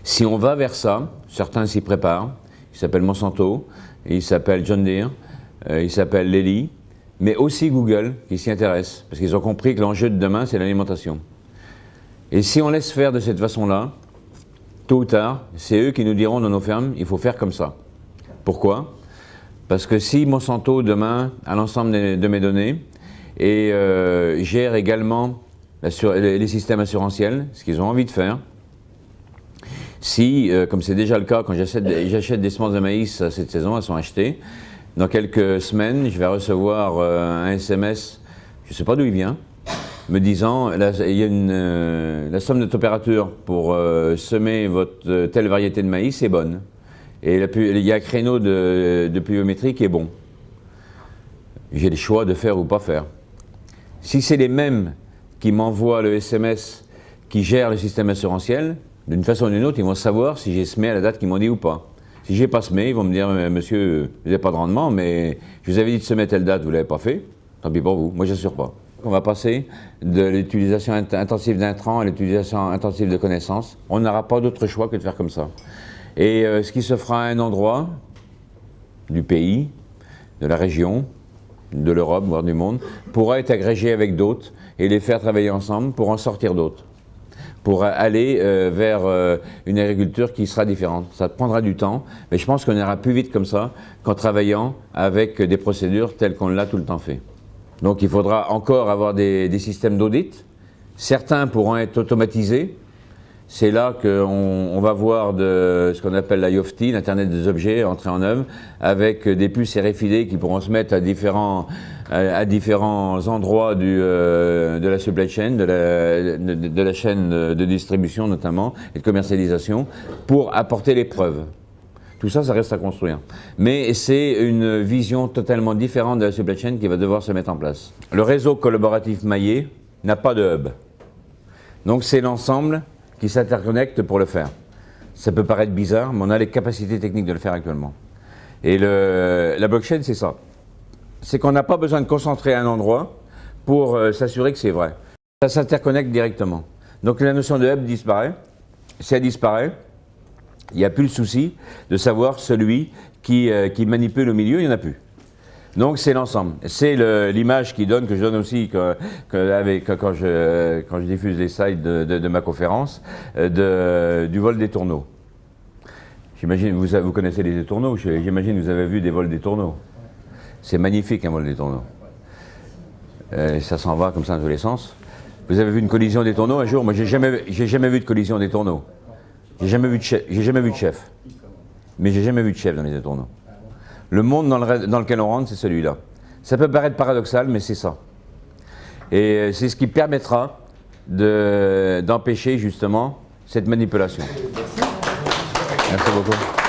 Si on va vers ça, certains s'y préparent, il s'appelle Monsanto, il s'appelle John Deere, il s'appelle Lely, mais aussi Google qui s'y intéresse, parce qu'ils ont compris que l'enjeu de demain, c'est l'alimentation. Et si on laisse faire de cette façon-là, tôt ou tard, c'est eux qui nous diront dans nos fermes, il faut faire comme ça. Pourquoi? Parce que si Monsanto, demain, a l'ensemble de mes données et gère également les systèmes assurantiels, ce qu'ils ont envie de faire, si, comme c'est déjà le cas, quand j'achète des semences de maïs cette saison, elles sont achetées, dans quelques semaines, je vais recevoir un SMS, je ne sais pas d'où il vient, me disant il y a la somme de température pour semer votre telle variété de maïs est bonne. Et il y a un créneau de pluviométrie qui est bon. J'ai le choix de faire ou pas faire. Si c'est les mêmes qui m'envoient le SMS qui gèrent le système assurantiel, d'une façon ou d'une autre, ils vont savoir si j'ai semé à la date qu'ils m'ont dit ou pas. Si j'ai pas semé, ils vont me dire « Monsieur, vous n'avez pas de rendement, mais je vous avais dit de semer à telle date, vous ne l'avez pas fait, tant pis pour vous, moi je n'assure pas. » On va passer de l'utilisation intensive d'intrants à l'utilisation intensive de connaissances. On n'aura pas d'autre choix que de faire comme ça. Et ce qui se fera à un endroit du pays, de la région, de l'Europe, voire du monde, pourra être agrégé avec d'autres et les faire travailler ensemble pour en sortir d'autres. Pour aller vers une agriculture qui sera différente. Ça prendra du temps, mais je pense qu'on ira plus vite comme ça qu'en travaillant avec des procédures telles qu'on l'a tout le temps fait. Donc il faudra encore avoir des systèmes d'audit. Certains pourront être automatisés. C'est là qu'on va voir de ce qu'on appelle l'IoT, l'Internet des objets, entrer en œuvre, avec des puces RFID qui pourront se mettre à différents endroits de la supply chain, de la chaîne de distribution notamment, et de commercialisation, pour apporter les preuves. Tout ça, ça reste à construire. Mais c'est une vision totalement différente de la supply chain qui va devoir se mettre en place. Le réseau collaboratif maillé n'a pas de hub. Donc c'est l'ensemble qui s'interconnectent pour le faire. Ça peut paraître bizarre, mais on a les capacités techniques de le faire actuellement. Et la blockchain, c'est ça. C'est qu'on n'a pas besoin de concentrer à un endroit pour s'assurer que c'est vrai. Ça s'interconnecte directement. Donc la notion de hub disparaît. Si elle disparaît, il n'y a plus le souci de savoir celui qui manipule au milieu, il n'y en a plus. Donc c'est l'ensemble. C'est l'image que je donne aussi quand je diffuse les slides de ma conférence, du vol des tourneaux. J'imagine, vous connaissez les tourneaux, j'imagine que vous avez vu des vols des tourneaux. C'est magnifique un vol des tourneaux. Ça s'en va comme ça dans tous les sens. Vous avez vu une collision des tourneaux un jour? Moi j'ai jamais vu de collision des tourneaux. J'ai jamais vu de chef. Mais j'ai jamais vu de chef dans les tourneaux. Le monde dans lequel on rentre, c'est celui-là. Ça peut paraître paradoxal, mais c'est ça. Et c'est ce qui permettra d'empêcher justement cette manipulation. Merci beaucoup.